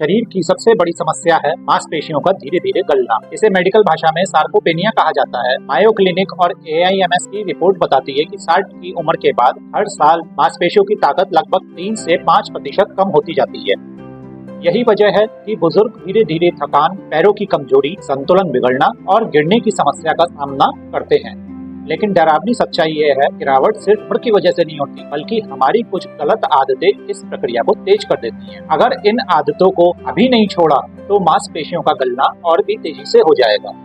शरीर की सबसे बड़ी समस्या है मांसपेशियों का धीरे धीरे गलना। इसे मेडिकल भाषा में सार्कोपेनिया कहा जाता है। मायो क्लिनिक और AIMS की रिपोर्ट बताती है कि 60 की उम्र के बाद हर साल मांसपेशियों की ताकत लगभग 3 से 5% कम होती जाती है। यही वजह है कि बुजुर्ग धीरे धीरे थकान, पैरों की कमजोरी, संतुलन बिगड़ना और गिरने की समस्या का सामना करते हैं। लेकिन डरावनी सच्चाई ये है, गिरावट सिर्फ उम्र की वजह से नहीं होती, बल्कि हमारी कुछ गलत आदतें इस प्रक्रिया को तेज कर देती हैं। अगर इन आदतों को अभी नहीं छोड़ा तो मांसपेशियों का गलना और भी तेजी से हो जाएगा।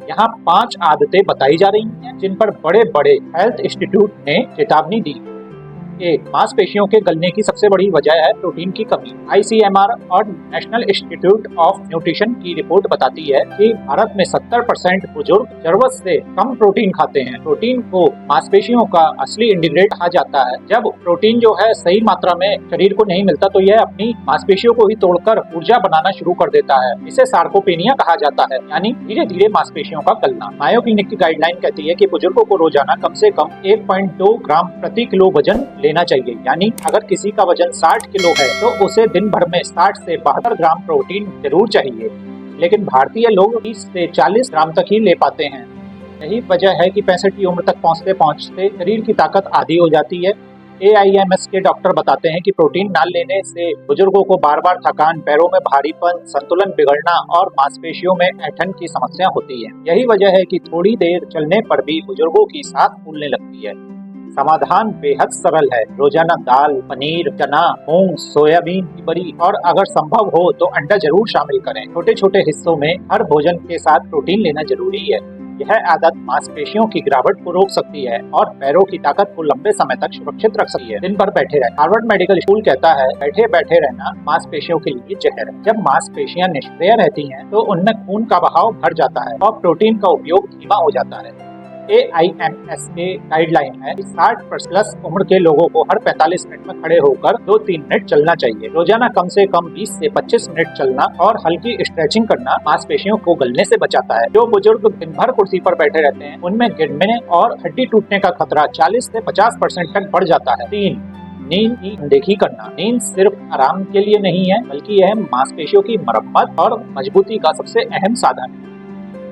यहाँ 5 आदतें बताई जा रही हैं जिन पर बड़े बड़े हेल्थ इंस्टीट्यूट ने चेतावनी दी। 1. मांसपेशियों के गलने की सबसे बड़ी वजह है प्रोटीन की कमी। ICMR और नेशनल इंस्टीट्यूट ऑफ न्यूट्रिशन की रिपोर्ट बताती है कि भारत में 70% बुजुर्ग जरूरत से कम प्रोटीन खाते हैं। प्रोटीन को मांसपेशियों का असली इंटीग्रेट कहा जाता है। जब प्रोटीन जो है सही मात्रा में शरीर को नहीं मिलता तो यह अपनी मांसपेशियों को ही तोड़कर ऊर्जा बनाना शुरू कर देता है। इसे सार्कोपेनिया कहा जाता है, यानी धीरे धीरे मांसपेशियों का गलना। मायो क्लिनिक की गाइडलाइन कहती है कि बुजुर्गों को रोजाना कम से कम 1.2 ग्राम प्रति किलो वजन लेना चाहिए। यानी अगर किसी का वजन 60 किलो है तो उसे दिन भर में 60 से 72 ग्राम प्रोटीन जरूर चाहिए। लेकिन भारतीय लोग 30 से 40 ग्राम तक ही ले पाते हैं। यही वजह है कि 65 की उम्र तक पहुंचते पहुंचते शरीर की ताकत आधी हो जाती है। AIMS के डॉक्टर बताते हैं कि प्रोटीन न लेने से बुजुर्गों को बार बार थकान, पैरों में भारीपन, संतुलन बिगड़ना और मांसपेशियों में ऐंठन की समस्या होती है। यही वजह है कि थोड़ी देर चलने पर भी बुजुर्गों की सांस फूलने लगती है। समाधान बेहद सरल है। रोजाना दाल, पनीर, चना, मूंग, सोयाबीन की बड़ी और अगर संभव हो तो अंडा जरूर शामिल करें। छोटे छोटे हिस्सों में हर भोजन के साथ प्रोटीन लेना जरूरी है। यह आदत मांसपेशियों की गिरावट को रोक सकती है और पैरों की ताकत को लंबे समय तक सुरक्षित रख सकती है। दिन भर बैठे रहना। हार्वर्ड मेडिकल स्कूल कहता है, बैठे बैठे रहना मांसपेशियों के लिए जहर है। जब मांसपेशियां निष्क्रिय रहती हैं तो उनमें खून का बहाव बढ़ जाता है और प्रोटीन का उपयोग धीमा हो जाता है। AIMS के गाइडलाइन है कि 60 प्लस उम्र के लोगों को हर 45 मिनट में खड़े होकर 2-3 मिनट चलना चाहिए। रोजाना कम से कम 20 से 25 मिनट चलना और हल्की स्ट्रेचिंग करना मांसपेशियों को गलने से बचाता है। जो बुजुर्ग दिन भर कुर्सी पर बैठे रहते हैं उनमें गिरने और हड्डी टूटने का खतरा 40 से 50% तक बढ़ जाता है। 3. नींद की अनदेखी करना। नींद सिर्फ आराम के लिए नहीं है, बल्कि यह मांसपेशियों की मरम्मत और मजबूती का सबसे अहम साधन है।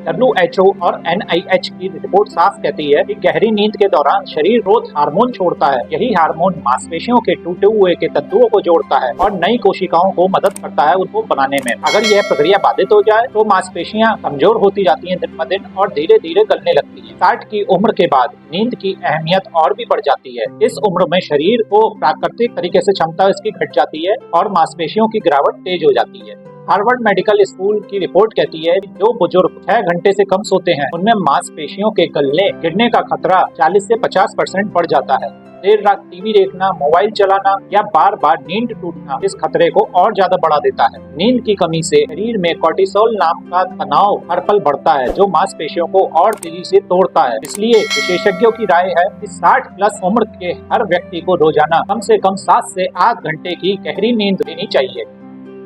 WHO और NIH की रिपोर्ट साफ कहती है कि गहरी नींद के दौरान शरीर ग्रोथ हार्मोन छोड़ता है। यही हार्मोन मांसपेशियों के टूटे हुए के तंतुओं को जोड़ता है और नई कोशिकाओं को मदद करता है उनको बनाने में। अगर यह प्रक्रिया बाधित हो जाए तो मांसपेशियां कमजोर होती जाती हैं दिन ब दिन और धीरे धीरे गलने लगती हैं। 60 की उम्र के बाद नींद की अहमियत और भी बढ़ जाती है। इस उम्र में शरीर को प्राकृतिक तरीके से क्षमता इसकी घट जाती है और मांसपेशियों की गिरावट तेज हो जाती है। हार्वर्ड मेडिकल स्कूल की रिपोर्ट कहती है कि जो बुजुर्ग 6 घंटे से कम सोते हैं उनमें मांसपेशियों के गलने गिरने का खतरा 40 से 50% बढ़ जाता है। देर रात टीवी देखना, मोबाइल चलाना या बार बार नींद टूटना इस खतरे को और ज्यादा बढ़ा देता है। नींद की कमी से शरीर में कोर्टिसोल नाम का तनाव हर पल बढ़ता है जो मांसपेशियों को और तेजी से तोड़ता है। इसलिए विशेषज्ञों की राय है कि 60 प्लस उम्र के हर व्यक्ति को रोजाना कम से कम 7 से 8 घंटे की गहरी नींद लेनी चाहिए।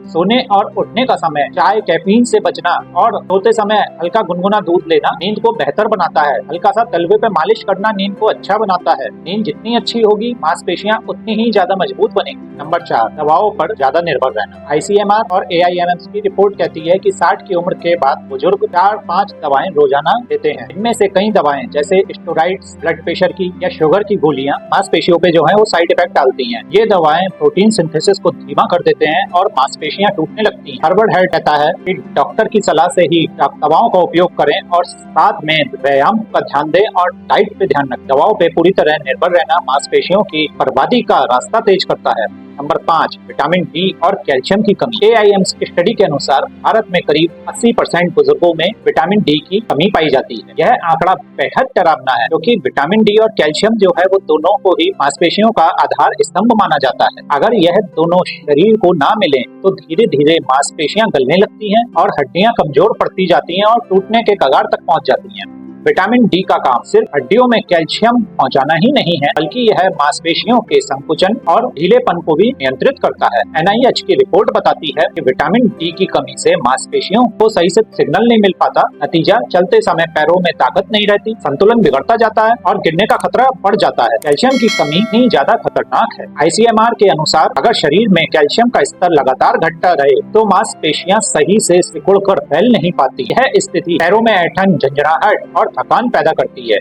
सोने और उठने का समय चाय, कैफीन से बचना और सोते समय हल्का गुनगुना दूध लेना नींद को बेहतर बनाता है। हल्का सा तलवे पे मालिश करना नींद को अच्छा बनाता है। नींद जितनी अच्छी होगी मांसपेशियां उतनी ही ज्यादा मजबूत बनेंगी। नंबर 4, दवाओं पर ज्यादा निर्भर रहना। ICMR और AIMS की रिपोर्ट कहती है कि 60 की उम्र के बाद बुजुर्ग 4-5 दवाएं रोजाना लेते हैं। इनमें से कई दवाएं जैसे स्टेरॉइड्स, ब्लड प्रेशर की या शुगर की गोलियां मांसपेशियों पे जो है वो साइड इफेक्ट डालती हैं। ये दवाएं प्रोटीन सिंथेसिस को धीमा कर देते हैं और मांसपेशियां टूटने लगती हैं। हार्वर्ड हेल्थ कहता है कि डॉक्टर की सलाह से ही दवाओं का उपयोग करें और साथ में व्यायाम का ध्यान दें और डाइट पे ध्यान रखें। दवाओं पे पूरी तरह निर्भर रहना मांसपेशियों की बर्बादी का रास्ता तेज करता है। नंबर 5, विटामिन डी और कैल्शियम की कमी। AIMS की स्टडी के अनुसार भारत में करीब 80% बुजुर्गों में विटामिन डी की कमी पाई जाती है। यह आंकड़ा बेहद डरावना है क्योंकि विटामिन डी और कैल्शियम जो है वो दोनों को ही मांसपेशियों का आधार स्तंभ माना जाता है। अगर यह दोनों शरीर को ना मिले तो धीरे धीरे मांसपेशियां गलने लगती हैं और हड्डियां कमजोर पड़ती जाती हैं और टूटने के कगार तक पहुंच जाती हैं। विटामिन डी का काम सिर्फ हड्डियों में कैल्शियम पहुंचाना ही नहीं है, बल्कि यह मांसपेशियों के संकुचन और ढीलेपन को भी नियंत्रित करता है। NIH की रिपोर्ट बताती है कि विटामिन डी की कमी से मांसपेशियों को सही से सिग्नल नहीं मिल पाता। नतीजा, चलते समय पैरों में ताकत नहीं रहती, संतुलन बिगड़ता जाता है और गिरने का खतरा बढ़ जाता है। कैल्शियम की कमी ही ज्यादा खतरनाक है। ICMR के अनुसार अगर शरीर में कैल्शियम का स्तर लगातार घटता रहे तो मांसपेशियां सही से सिकुड़कर फैल नहीं पाती। यह स्थिति पैरों में ऐंठन, झंझनाहट और थकान पैदा करती है।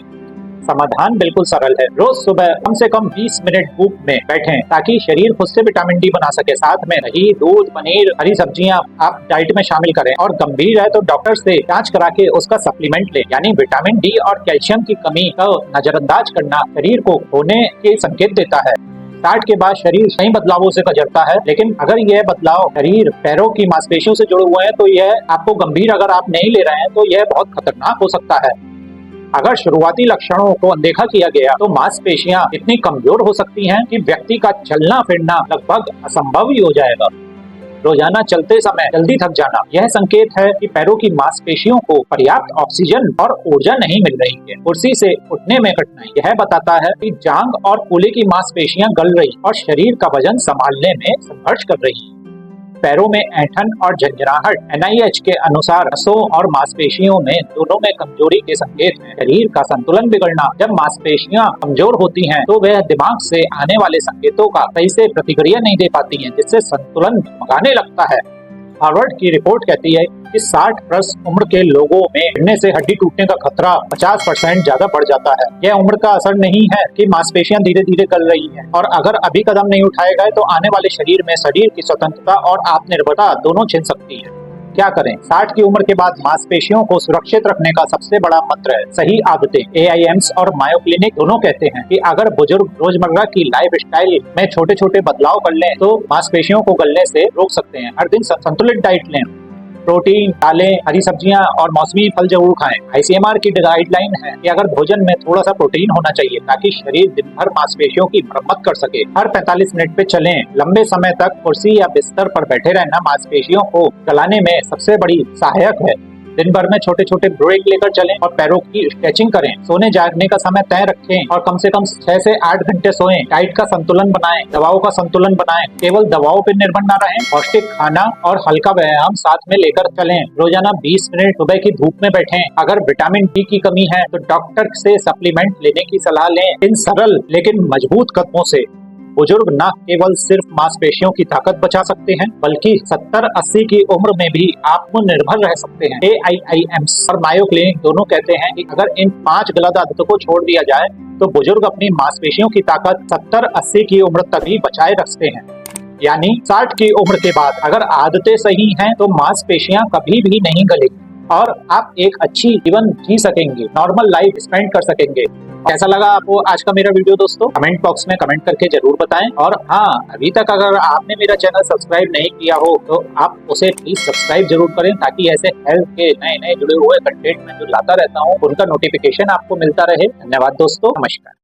समाधान बिल्कुल सरल है। रोज सुबह कम से कम 20 मिनट धूप में बैठें ताकि शरीर खुद से विटामिन डी बना सके। साथ में दही, दूध, पनीर, हरी सब्जियां आप डाइट में शामिल करें और गंभीर है तो डॉक्टर से जांच करा के उसका सप्लीमेंट लें। यानी विटामिन डी और कैल्शियम की कमी को नजरअंदाज करना शरीर को खोने के संकेत देता है। 60 के बाद शरीर कई बदलावों से गुजरता है, लेकिन अगर यह बदलाव शरीर पैरों की मांसपेशियों से जुड़े हुए हैं तो यह आपको गंभीर, अगर आप नहीं ले रहे हैं तो यह बहुत खतरनाक हो सकता है। अगर शुरुआती लक्षणों को अनदेखा किया गया तो मांसपेशियां इतनी कमजोर हो सकती हैं कि व्यक्ति का चलना फिरना लगभग असंभव ही हो जाएगा। रोजाना चलते समय जल्दी थक जाना, यह संकेत है कि पैरों की मांसपेशियों को पर्याप्त ऑक्सीजन और ऊर्जा नहीं मिल रही है। कुर्सी से उठने में कठिनाई, यह बताता है कि जांग और कूल्हे की मांसपेशियां गल रही और शरीर का वजन संभालने में संघर्ष कर रही है। पैरों में ऐंठन और झंझनाहट NIH के अनुसार नसों और मांसपेशियों में दोनों में कमजोरी के संकेत हैं। शरीर का संतुलन बिगड़ना, जब मांसपेशियां कमजोर होती हैं तो वह दिमाग से आने वाले संकेतों का सही से प्रतिक्रिया नहीं दे पाती हैं, जिससे संतुलन डगमगाने लगता है। हार्वर्ड की रिपोर्ट कहती है कि 60 प्लस उम्र के लोगों में गिरने से हड्डी टूटने का खतरा 50% ज्यादा बढ़ जाता है। यह उम्र का असर नहीं है कि मांसपेशियां धीरे धीरे गल रही हैं, और अगर अभी कदम नहीं उठाए गए तो आने वाले शरीर में शरीर की स्वतंत्रता और आत्मनिर्भरता दोनों छिन सकती है। क्या करें? 60 की उम्र के बाद मांसपेशियों को सुरक्षित रखने का सबसे बड़ा मंत्र है सही आदतें। AIIMS और मायो क्लिनिक दोनों कहते हैं कि अगर बुजुर्ग रोजमर्रा की लाइफ स्टाइल में छोटे छोटे बदलाव कर लें तो मांसपेशियों को गलने से रोक सकते हैं। हर दिन संतुलित डाइट लें, प्रोटीन, दालें, हरी सब्जियां और मौसमी फल जरूर खाएं। ICMR की गाइडलाइन है कि अगर भोजन में थोड़ा सा प्रोटीन होना चाहिए ताकि शरीर दिन भर मांसपेशियों की मरम्मत कर सके। हर 45 मिनट पे चलें। लंबे समय तक कुर्सी या बिस्तर पर बैठे रहना मांसपेशियों को गलाने में सबसे बड़ी सहायक है। दिन भर में छोटे छोटे ब्रेक लेकर चलें और पैरों की स्ट्रेचिंग करें। सोने जागने का समय तय रखें और कम से कम 6 से 8 घंटे सोएं। डाइट का संतुलन बनाएं, दवाओं का संतुलन बनाएं, केवल दवाओं पर निर्भर न रहें। पौष्टिक खाना और हल्का व्यायाम साथ में लेकर चलें। रोजाना 20 मिनट सुबह की धूप में बैठें। अगर विटामिन डी की कमी है तो डॉक्टर से सप्लीमेंट लेने की सलाह लें। इन सरल लेकिन मजबूत कदमों से बुजुर्ग न केवल सिर्फ मांसपेशियों की ताकत बचा सकते हैं, बल्कि 70-80 की उम्र में भी आत्मनिर्भर रह सकते हैं। AIIMS और मायो क्लिनिक दोनों कहते हैं कि अगर इन 5 गलत आदतों को छोड़ दिया जाए तो बुजुर्ग अपनी मांसपेशियों की ताकत 70-80 की उम्र तक भी बचाए रखते हैं। यानी 60 की उम्र के बाद अगर आदतें सही हैं तो मांसपेशियां कभी भी नहीं गलेगी और आप एक अच्छी जीवन जी सकेंगे, नॉर्मल लाइफ स्पेंड कर सकेंगे। कैसा लगा आपको आज का मेरा वीडियो दोस्तों? कमेंट बॉक्स में कमेंट करके जरूर बताएं। और हाँ, अभी तक अगर आपने मेरा चैनल सब्सक्राइब नहीं किया हो तो आप उसे प्लीज सब्सक्राइब जरूर करें, ताकि ऐसे हेल्थ के नए नए जुड़े हुए कंटेंट में जो लाता रहता हूँ उनका नोटिफिकेशन आपको मिलता रहे। धन्यवाद दोस्तों, नमस्कार।